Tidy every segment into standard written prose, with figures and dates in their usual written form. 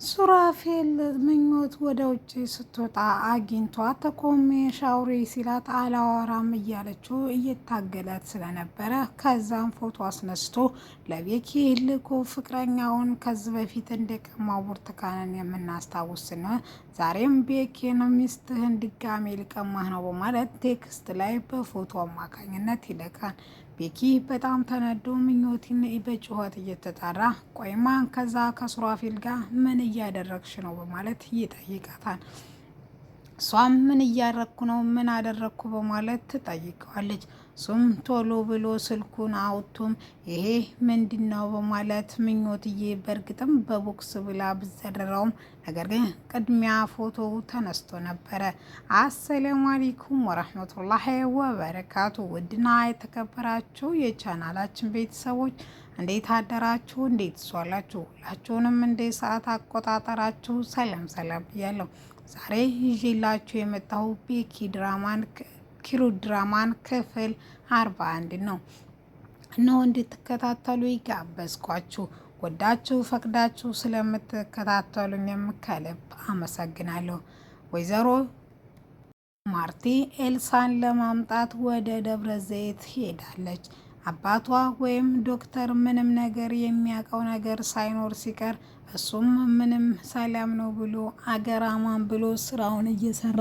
ሱራፌል ምኞት ወደ ውጭ ስትወጣ አግኝቷት ተቆሜ ሻውሪ ሲላት አላወራም እያለችው እየታገላት ስለነበረ ከዛም ፎቶ አስነስቶ ለቤኪ ልኮ ፍቅረኛውን ከዚህ በፊት እንደቀማው ብርቱካንን የምናስታውስ ነው። ዛሬም ቤኪን ሚስትህን ድጋሜ ሊቀማህ ነው በማለት ቴክስት ላይ በፎቶ አማካኝነት ይልካል። ቤኪ በጣም ተነዶ ምኞትን በጩኸት እየተጣራ ቆይማን ከዛ ከሱራፌል ጋር ምን እያደረግሽ ነው በማለት ይጠይቃታል። እሷም ምን እያረኩ ነው ምን አደረግኩ በማለት ትጠይቀዋለች። እሱም ቶሎ ብሎ ስልኩን አውጥቶም ይሄ ምንድነው በማለት ምኞትዬ በእርግጥም በቦክስ ብላ ብዘረራውም ነገር ግን ቅድሚያ ፎቶ ተነስቶ ነበረ። አሰላሙ አለይኩም ወራህመቱላሂ ወበረካቱ። ውድና የተከበራችሁ የቻናላችን ቤተሰቦች እንዴት አደራችሁ? እንዴት ዋላችሁ? ሁላችሁንም እንደ ሰዓት አቆጣጠራችሁ ሰላም ሰላም ብያለሁ። ዛሬ ይዤላችሁ የመጣሁ ቤኪ ድራማን ኪሩ ድራማን ክፍል 41 ነው። እነሆ እንድትከታተሉ ይጋበዝኳችሁ። ወዳችሁ ፈቅዳችሁ ስለምትከታተሉኝ ከልብ አመሰግናለሁ። ወይዘሮ ማርቲ ኤልሳን ለማምጣት ወደ ደብረ ዘይት ሄዳለች። አባቷ ወይም ዶክተር ምንም ነገር የሚያውቀው ነገር ሳይኖር ሲቀር እሱም ምንም ሰላም ነው ብሎ አገራማን ብሎ ስራውን እየሰራ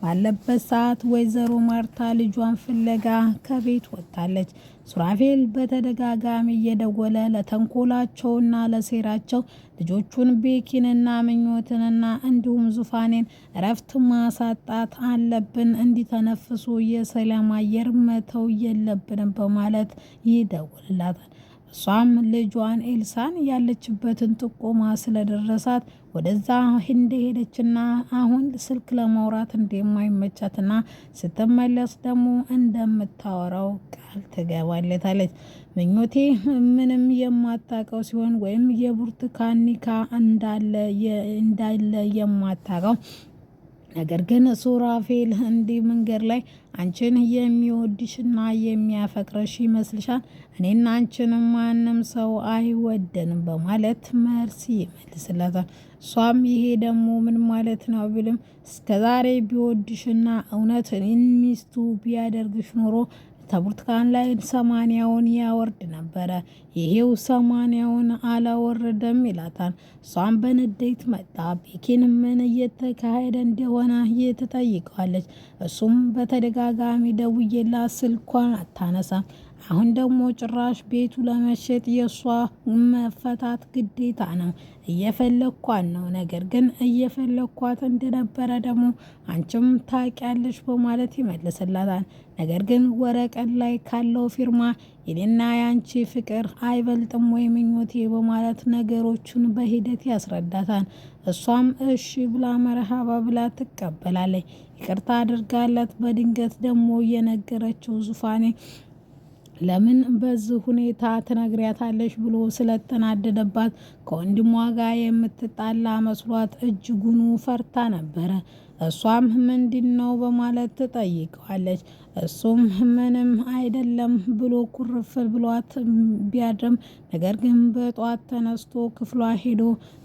ባለበት ሰዓት ወይዘሮ ማርታ ልጇን ፍለጋ ከቤት ወጣለች። ሱራፌል በተደጋጋሚ እየደወለ ለተንኮላቸውና ለሴራቸው ልጆቹን ቤኪንና ምኞትንና እንዲሁም ዙፋኔን እረፍት ማሳጣት አለብን፣ እንዲተነፍሱ የሰላም አየር መተው የለብንም በማለት ይደውልላታል። እሷም ልጇን ኤልሳን ያለችበትን ጥቆማ ስለደረሳት ወደዛ እንደሄደችና አሁን ስልክ ለማውራት እንደማይመቻትና ስትመለስ ደግሞ እንደምታወራው ቃል ትገባለታለች። ምኞቴ ምንም የማታውቀው ሲሆን ወይም የብርቱካን ኒካ እንዳለ የማታውቀው ነገር ግን ሱራፌል እንዲህ መንገድ ላይ አንቺን የሚወድሽና የሚያፈቅረሽ ይመስልሻል? እኔና አንቺን ማንም ሰው አይወደንም በማለት መልስ ይመልስላታል። እሷም ይሄ ደግሞ ምን ማለት ነው ብልም እስከዛሬ ቢወድሽና እውነት ሚስቱ ቢያደርግሽ ኖሮ ከብርቱካን ላይ 80ውን ያወርድ ነበረ። ይሄው 80ውን አላወረደም ይላታል። እሷም በንዴት መጣ ቤኪን ምን እየተካሄደ እንደሆነ ትጠይቀዋለች። እሱም በተደጋጋሚ ደውዬላት ስልኳን አታነሳም። አሁን ደግሞ ጭራሽ ቤቱ ለመሸጥ የእሷ መፈታት ግዴታ ነው። እየፈለኳት ነው፣ ነገር ግን እየፈለኳት እንደነበረ ደግሞ አንቺም ታውቂያለሽ በማለት ይመልስላታል። ነገር ግን ወረቀት ላይ ካለው ፊርማ የኔና ያንቺ ፍቅር አይበልጥም ወይ ምኞቴ በማለት ነገሮቹን በሂደት ያስረዳታል። እሷም እሺ ብላ መርሃባ ብላ ትቀበላለች። ይቅርታ አድርጋለት በድንገት ደግሞ የነገረችው ዙፋኔ ለምን በዚህ ሁኔታ ትነግሪያታለሽ ብሎ ስለተናደደባት ከወንድሟ ጋር የምትጣላ መስሏት እጅጉኑ ፈርታ ነበረ። እሷም ምንድነው በማለት ትጠይቀዋለች። እሱም ምንም አይደለም ብሎ ኩርፍል ብሏት ቢያድርም ነገር ግን በጧት ተነስቶ ክፍሏ ሄዶ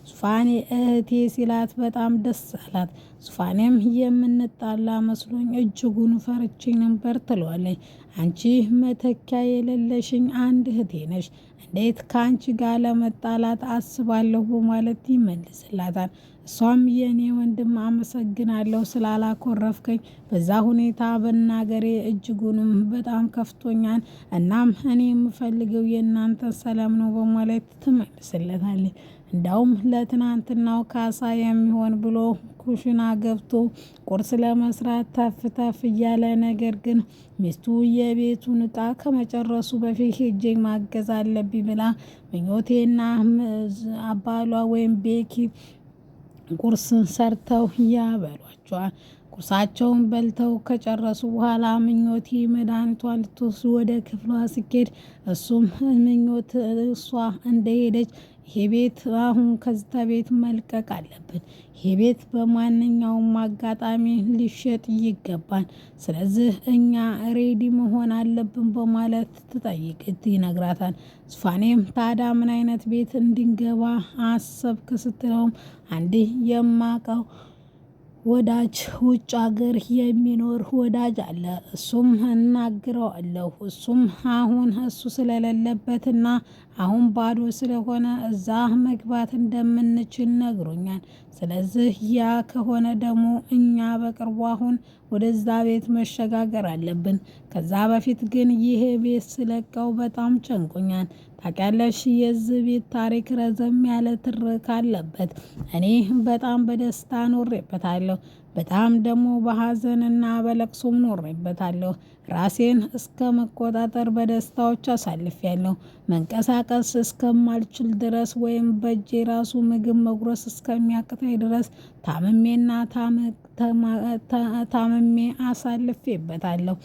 ዙፋኔ እህቴ ሲላት በጣም ደስ አላት። ዙፋኔም የምንጣላ መስሎኝ እጅጉን ፈርቼ ነበር ትለዋለች። አንቺ መተኪያ የሌለሽኝ አንድ እህቴ ነሽ፣ እንዴት ከአንቺ ጋር ለመጣላት አስባለሁ በማለት ይመልስላታል። እሷም የኔ ወንድም አመሰግናለሁ ስላላኮረፍከኝ፣ በዛ ሁኔታ በናገሬ እጅጉንም በጣም ከፍቶኛል። እናም እኔ የምፈልገው የእናንተ ሰላም ነው በማለት ትመልስለታለች። እንዳውም ለትናንትናው ካሳ የሚሆን ብሎ ኩሽና ገብቶ ቁርስ ለመስራት ተፍ ተፍ እያለ ነገር ግን ሚስቱ የቤቱን እቃ ከመጨረሱ በፊት ሄጄ ማገዝ አለብኝ ብላ ምኞቴና አባሏ ወይም ቤኪ ቁርስ ሰርተው ያበሏቸዋል። ቁርሳቸውን በልተው ከጨረሱ በኋላ ምኞቴ መድኃኒቷን ልትወስድ ወደ ክፍሏ ስኬድ እሱም ምኞት እሷ እንደሄደች ይሄ ቤት አሁን ከዚህ ቤት መልቀቅ አለብን። ይሄ ቤት በማንኛውም አጋጣሚ ሊሸጥ ይገባል። ስለዚህ እኛ ሬዲ መሆን አለብን በማለት ይነግራታል። ዙፋኔም ታዲያ ምን አይነት ቤት እንድንገባ አሰብክ ስትለውም አንዴ የማቀው ወዳጅ ውጭ ሀገር የሚኖር ወዳጅ አለ። እሱም እናግረዋለሁ። እሱም አሁን እሱ ስለሌለበትና አሁን ባዶ ስለሆነ እዛ መግባት እንደምንችል ነግሮኛል። ስለዚህ ያ ከሆነ ደግሞ እኛ በቅርቡ አሁን ወደዛ ቤት መሸጋገር አለብን። ከዛ በፊት ግን ይሄ ቤት ስለቀው በጣም ጨንቆኛል። ታውቂያለሽ የዚህ ቤት ታሪክ ረዘም ያለ ትርክ አለበት። እኔ በጣም በደስታ ኖሬበታለሁ። በጣም ደግሞ በሀዘንና በለቅሶም ኖሬበታለሁ። ራሴን እስከ መቆጣጠር በደስታዎች አሳልፌያለሁ። መንቀሳቀስ እስከማልችል ድረስ ወይም በእጄ ራሱ ምግብ መጉረስ እስከሚያቅተኝ ድረስ ታምሜ አሳልፌበታለሁ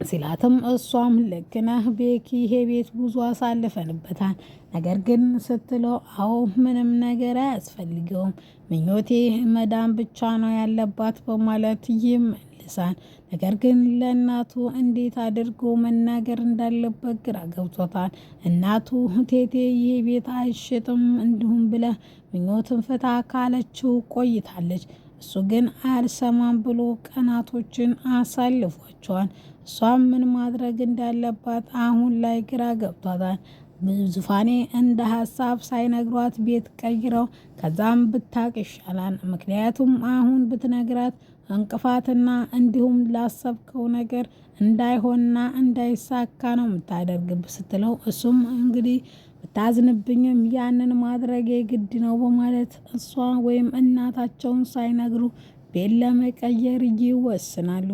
ሲላትም እሷም ልክ ነህ ቤኪ፣ ይሄ ቤት ብዙ አሳልፈንበታል። ነገር ግን ስትለው አዎ ምንም ነገር አያስፈልገውም፣ ምኞቴ መዳን ብቻ ነው ያለባት በማለት ይመልሳል። ነገር ግን ለእናቱ እንዴት አድርጎ መናገር እንዳለበት ግራ ገብቶታል። እናቱ ቴቴ ይሄ ቤት አይሸጥም እንዲሁም ብለህ ምኞትን ፍታ ካለችው ቆይታለች። እሱ ግን አልሰማም ብሎ ቀናቶችን አሳልፏቸዋል። እሷም ምን ማድረግ እንዳለባት አሁን ላይ ግራ ገብቷታል። ዙፋኔ እንደ ሀሳብ ሳይነግሯት ቤት ቀይረው ከዛም ብታቅ ይሻላል። ምክንያቱም አሁን ብትነግራት እንቅፋትና እንዲሁም ላሰብከው ነገር እንዳይሆንና እንዳይሳካ ነው የምታደርግብ ስትለው እሱም እንግዲህ ብታዝንብኝም ያንን ማድረግ ግድ ነው በማለት እሷ ወይም እናታቸውን ሳይነግሩ ቤት ለመቀየር ይወስናሉ።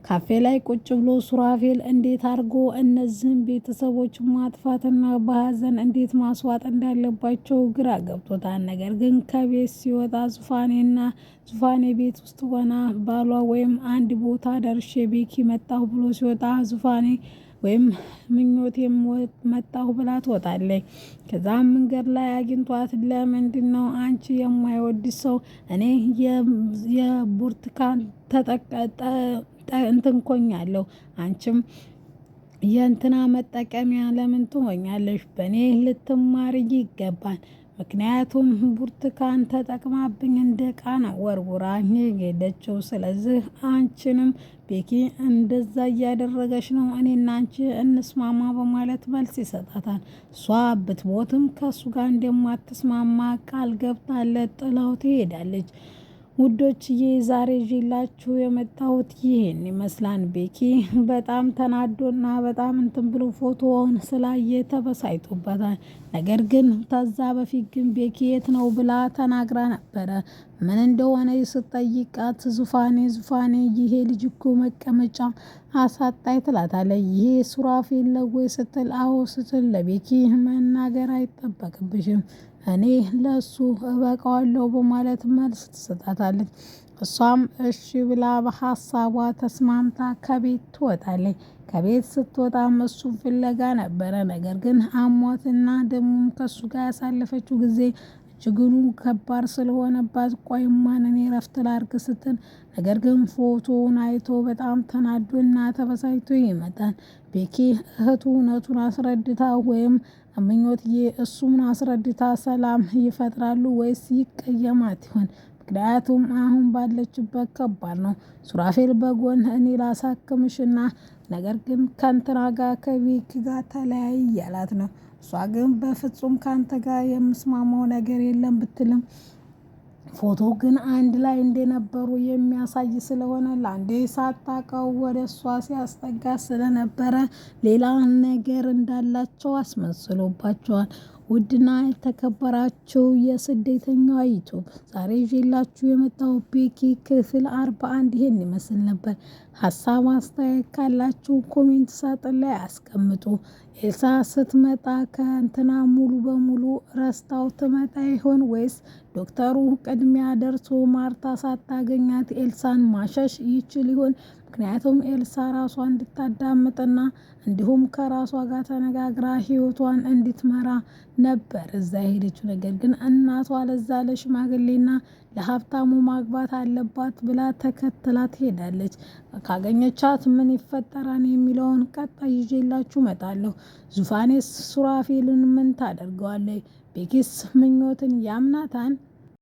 ካፌ ላይ ቁጭ ብሎ ሱራፌል እንዴት አድርጎ እነዚህን ቤተሰቦች ማጥፋትና በሀዘን እንዴት ማስዋጥ እንዳለባቸው ግራ ገብቶታል። ነገር ግን ከቤት ሲወጣ ዙፋኔ ቤት ውስጥ ሆና ባሏ ወይም አንድ ቦታ ደርሼ ቤኪ መጣሁ ብሎ ሲወጣ ዙፋኔ ወይም ምኞቴም መጣሁ ብላ ትወጣለች። ከዛም መንገድ ላይ አግኝቷት ለምንድን ነው አንቺ የማይወድ ሰው እኔ የቡርቱካን እንትንኮኛለሁ አንቺም የእንትና መጠቀሚያ ለምን ትሆኛለሽ? በእኔ ልትማር ይገባል። ምክንያቱም ብርቱካን ተጠቅማብኝ እንደ ቃና ወርውራኝ ሄደችው። ስለዚህ አንቺንም ቤኪ እንደዛ እያደረገች ነው፣ እኔና አንቺ እንስማማ በማለት መልስ ይሰጣታል። እሷ ብትሞትም ከእሱ ጋር እንደማትስማማ ቃል ገብታለት ጥላው ትሄዳለች። ውዶችዬ ዛሬ ይዤላችሁ የመጣሁት ይሄን ይመስላል። ቤኪ በጣም ተናዶና በጣም እንትን ብሎ ፎቶውን ስላየ ተበሳይቶበታል። ነገር ግን ከዛ በፊት ግን ቤኪ የት ነው ብላ ተናግራ ነበረ። ምን እንደሆነ ስትጠይቃት ዙፋኔ ይሄ ልጅ እኮ መቀመጫ አሳጣኝ ትላታለች። ይሄ ሱራፌል ነው ወይ ስትል አዎ ስትል ለቤኪ መናገር አይጠበቅብሽም እኔ ለሱ እበቃዋለሁ በማለት መልስ ትሰጣታለች። እሷም እሺ ብላ በሀሳቧ ተስማምታ ከቤት ትወጣለች። ከቤት ስትወጣም እሱን ፍለጋ ነበረ። ነገር ግን አሟትና ደሞም ከሱ ጋር ያሳለፈችው ጊዜ እጅጉኑ ከባድ ስለሆነባት ቆይማን እኔ ረፍት ላድርግ ስትል ነገር ግን ፎቶውን አይቶ በጣም ተናዶና ተበሳጭቶ ይመጣል። ቤኪ እህቱ እውነቱን አስረድታ ወይም ምኞትዬ እሱን አስረድታ ሰላም ይፈጥራሉ ወይስ ይቀየማት ይሆን? ምክንያቱም አሁን ባለችበት ከባድ ነው። ሱራፌል በጎን እኔ ላሳክምሽና ነገር ግን ከንትና ጋር ከቤኪ ጋር ተለያይ እያላት ነው። እሷ ግን በፍጹም ካንተ ጋር የምስማማው ነገር የለም ብትልም ፎቶ ግን አንድ ላይ እንደነበሩ የሚያሳይ ስለሆነ ለአንዴ ሳታውቀው ወደ እሷ ሲያስጠጋ ስለነበረ ሌላ ነገር እንዳላቸው አስመስሎባቸዋል። ውድና የተከበራችሁ የስደተኛዋ ዩቱብ ዛሬ ይዤላችሁ የመጣው ቤኪ ክፍል 41 ይሄን ይመስል ነበር። ሀሳብ አስተያየት ካላችሁ ኮሜንት ሳጥን ላይ አስቀምጡ። ኤልሳ ስትመጣ ከእንትና ሙሉ በሙሉ ረስታው ትመጣ ይሆን ወይስ ዶክተሩ ቅድሚያ ደርሶ ማርታ ሳታገኛት ኤልሳን ማሸሽ ይችል ይሆን? ምክንያቱም ኤልሳ ራሷ እንድታዳምጥና እንዲሁም ከራሷ ጋር ተነጋግራ ህይወቷን እንድትመራ ነበር እዛ ሄደችው። ነገር ግን እናቷ ለዛ ለሽማግሌና ለሀብታሙ ማግባት አለባት ብላ ተከትላ ትሄዳለች። ካገኘቻት ምን ይፈጠራል የሚለውን ቀጣይ ይዤላችሁ እመጣለሁ። ዙፋኔስ ሱራፌልን ምን ታደርገዋለች? ቤኪስ ምኞትን ያምናታን?